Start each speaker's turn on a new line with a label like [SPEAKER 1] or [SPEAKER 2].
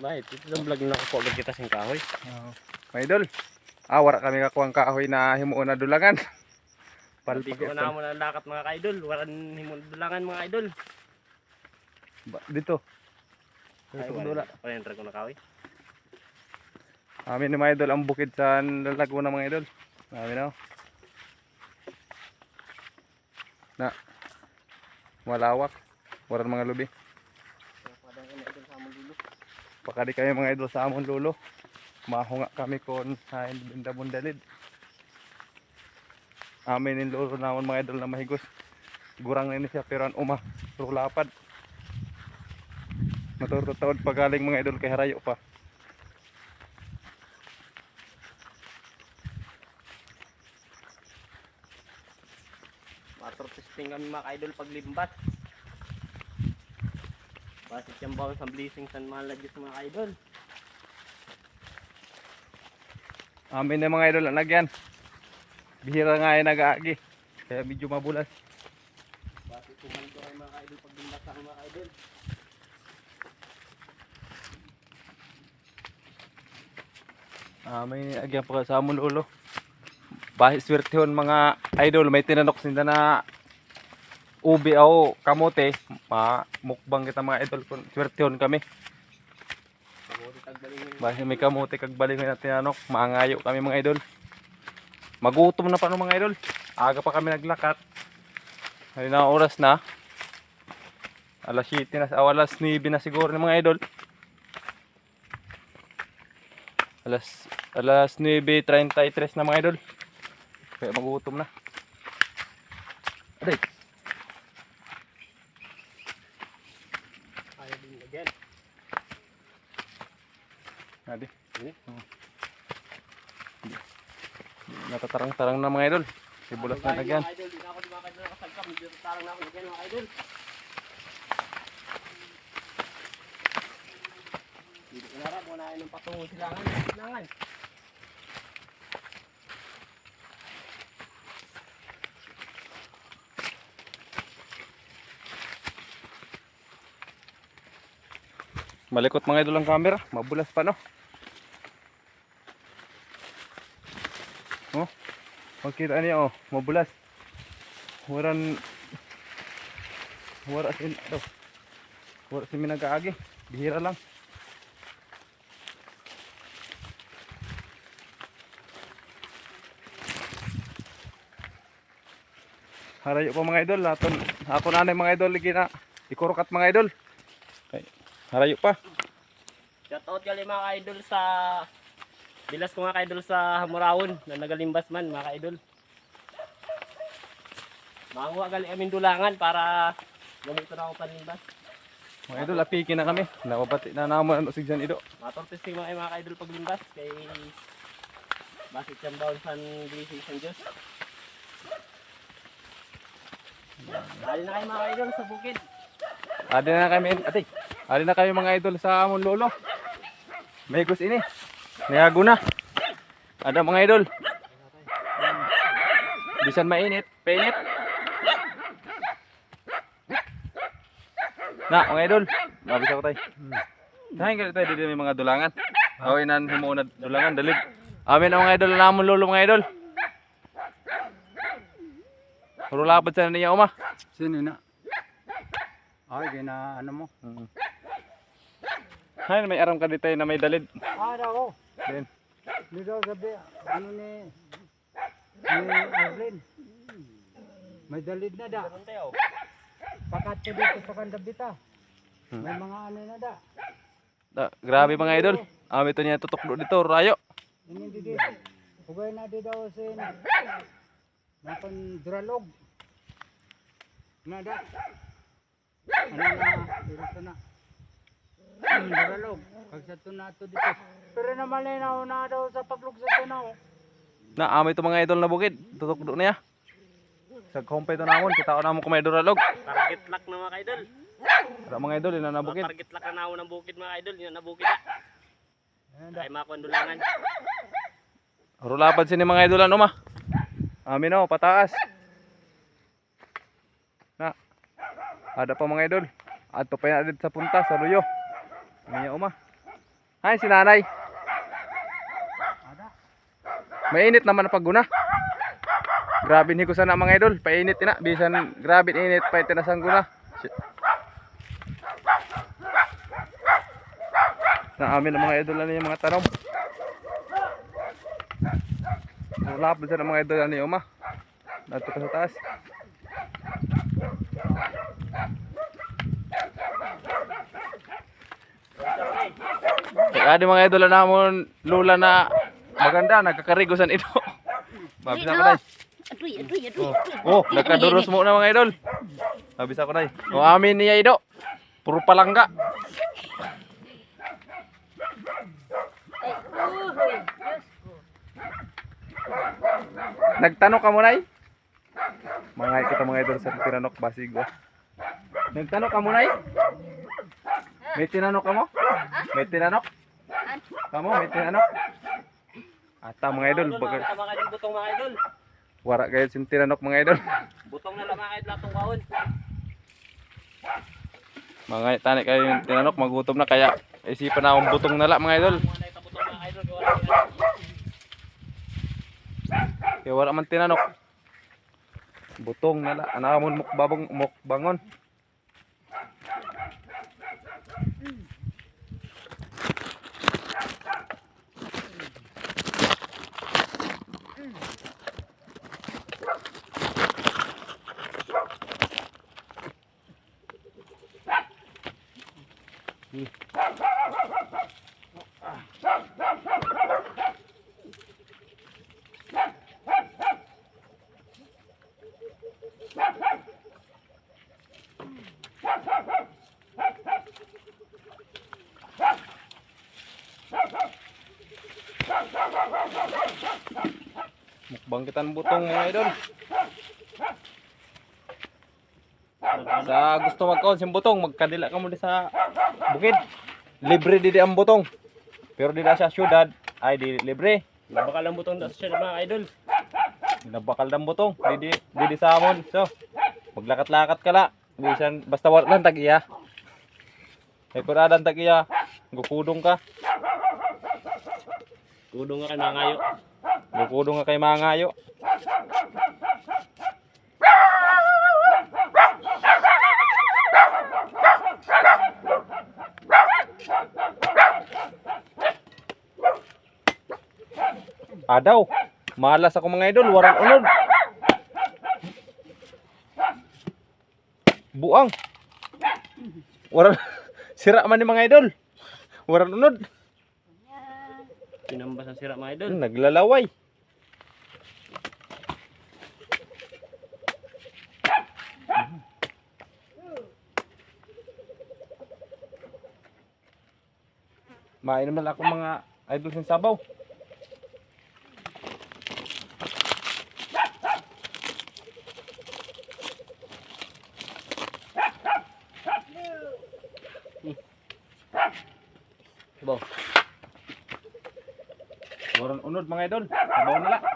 [SPEAKER 1] Bakit? Ito sa vlog na ako agad kita sing kahoy.
[SPEAKER 2] Mga idol, wala kami kakuha ang kahoy na himuon na dulangan.
[SPEAKER 1] Palpigo na mo na lakat mga ka-idol. Waran himon dulangan mga idol.
[SPEAKER 2] Dito.
[SPEAKER 1] Ay, wala. Parentra ko na kahoy.
[SPEAKER 2] Amin ni mga idol ang bukid sa Laguna mga idol. Amin na. Na. Malawak. Waran mga lubi. Baka di kami mga idol sa amon lulo. Mahunga kami kon sa bundalid. Amin yung lulo naman mga idol na mahigos. Gurang na ini siya pero ang rulapad. Maturutawad pagaling mga idol kay harayo pa.
[SPEAKER 1] Maturtisting kami mga ka-idol paglimbat. Basit yung bawang sa blessing sa mga ladyos mga ka-idol.
[SPEAKER 2] Amin na mga idol ang lagyan. Bihira nga ay nag-aagi. Kaya medyo mabulas.
[SPEAKER 1] Basit kumanto ay mga ka-idol paglimbat sa mga ka-idol.
[SPEAKER 2] May agyan pa sa amon ulo. Bahit swertehon mga idol. May tinanok sinda na ubi o kamote. Mukbang kita mga idol. Swertehon kami. Bahit may kamote kagbaling na tinanok. Maangayo kami mga idol. Magutom na pa no mga idol. Aga pa kami naglakat. Ay na oras na. Alas 7 na, alas 9 na siguro ng mga idol. Alas 9:33 na mga idol. Kaya magutom na. Aday.
[SPEAKER 1] Ayaw din again.
[SPEAKER 2] Adi. Natatarang-tarang na mga idol. Sibulas na lagyan.
[SPEAKER 1] Mga idol, di na ako di mga ka-idol nakasagkap. Medyo tarang na ako again mga idol. Dito ko narap. Wala ng patungo silangan.
[SPEAKER 2] Malikot mga idol ang camera. Mabulas pa no. Oh. Makita niyo oh, mabulas. Wala sin minag-aagi. Bihira lang. Harayo pa mga idol. Ako na mga idol lagi na ikurukat mga idol. Okay. Harayo pa.
[SPEAKER 1] Shoutout gali mga ka-idol sa bilas ko nga ka-idol sa Hamurawon na nagalimbas man mga ka-idol. Manguha gali aming dulangan para gamito na ako panlimbas.
[SPEAKER 2] Mga idol, apikin na kami. Napabati na naman ang oxygen ido.
[SPEAKER 1] Matortisting mga ka-idol paglimbas kay basit yung bawang san blessing san Diyos. Dali na kayo mga ka-idol sa bukid.
[SPEAKER 2] Adi na kami mga idol sa amon lolo. May gus ini. Niago na. Ada mga idol. Bisan mainit, painit. Na mga idol, nabisa ko tayo. Nahin ka tayo dito may mga dulangan. Okay na himuon na dulangan, dalig. Amin ang mga idol na amon lolo mga idol. Puro lapad sa niya uma.
[SPEAKER 3] Sino na? Ay, gina ano mo?
[SPEAKER 2] Hay, may aram ka dito na may dalid.
[SPEAKER 3] Ako.
[SPEAKER 2] Din.
[SPEAKER 3] Hindi daw sabi, ano ni Arlene. May dalid na da. Pakat ko dito sa kandabita. May mga ano na da.
[SPEAKER 2] Grabe mga idol. Ito niya tutok dito, rayo.
[SPEAKER 3] Ini dito. Hugay na di daw sin. Napan dralog. Nada. Ano na, dito na. Dralog. Kagsato na to dito. Pero naman na daw sa paglug sa tunaw.
[SPEAKER 2] Na ito mga idol na bukid. Tutok do niya. Sa kumpay to namon, kita ko namon kung may duralog.
[SPEAKER 1] Target lock na mga ka-idol.
[SPEAKER 2] Para mga idol ina na bukid.
[SPEAKER 1] Target lock na naon ng bukid mga idol, yun na bukid na. Ay mga kondulangan.
[SPEAKER 2] Rulapad sini mga idolan uma. Amin o, pataas. Na. Ada pa mga idol. Ato pa yan sa punta sa luyo. Niya uma. Hay, si nanay.
[SPEAKER 3] Ada.
[SPEAKER 2] Mainit naman ang pagguna. Grabe ni ko sana mga idol. Painit ina. Bisan grabe init pa itinasang guna. Na amin ang mga idol ano yung mga tanom. Wala pa sa mga idol ano yung Dato ka sa taas. Kaya di mga idol na namon lula na maganda. Nagkakarigusan ito. Mabisa ko na.
[SPEAKER 4] Aduy.
[SPEAKER 2] Oh, nagkaduros mo na mga idol. Mabisa ko na. O amin niya ido. Puro palangga. Nagtanong ka mo nay? Mga kita mga idol sa tinanok Basigo. Nagtanong ka mo nay? May tinanok ka mo? May tinanok? Kamo, may tinanok? Ata mga idol,
[SPEAKER 1] Mga idol, butong mga idol.
[SPEAKER 2] wara kayo sin tinanok mga idol.
[SPEAKER 1] Butong na lang mga idol atong baon.
[SPEAKER 2] Mga tani kayo yung tinanok, magutom na kaya isipan na akong butong nala mga idol.
[SPEAKER 1] Mga na butong mga idol. Wala.
[SPEAKER 2] Kaya wala man tinanok. Butong nala, anamon mukbangon. Mukbang kita ng butong mga idol. Sa gusto magkaon sim butong, magkadila ka mo di sa bukid. Libre di ang butong. Pero di na sa syudad ay di libre.
[SPEAKER 1] Labakal ang butong sa siya mga idol.
[SPEAKER 2] Nabakal ng butong. Di sa amon. So, maglakat-lakat ka la. Bisan basta wala lang tag-iya. Ay kuradan tag-iya. Gukudong ka.
[SPEAKER 1] Tudong nga kay mga ngayo.
[SPEAKER 2] Gukudong ka kay mga ngayo. Adaw, malas ako mga idol, warang unod. Buang. Warang sira man ni mga idol. Warang unod.
[SPEAKER 1] Pinambas ang sira mga idol.
[SPEAKER 2] Naglalaway. Mainom na lang ako mga idol sa sabaw.
[SPEAKER 1] Sabaw.
[SPEAKER 2] Warang unod mga idol. Sabaw na lang.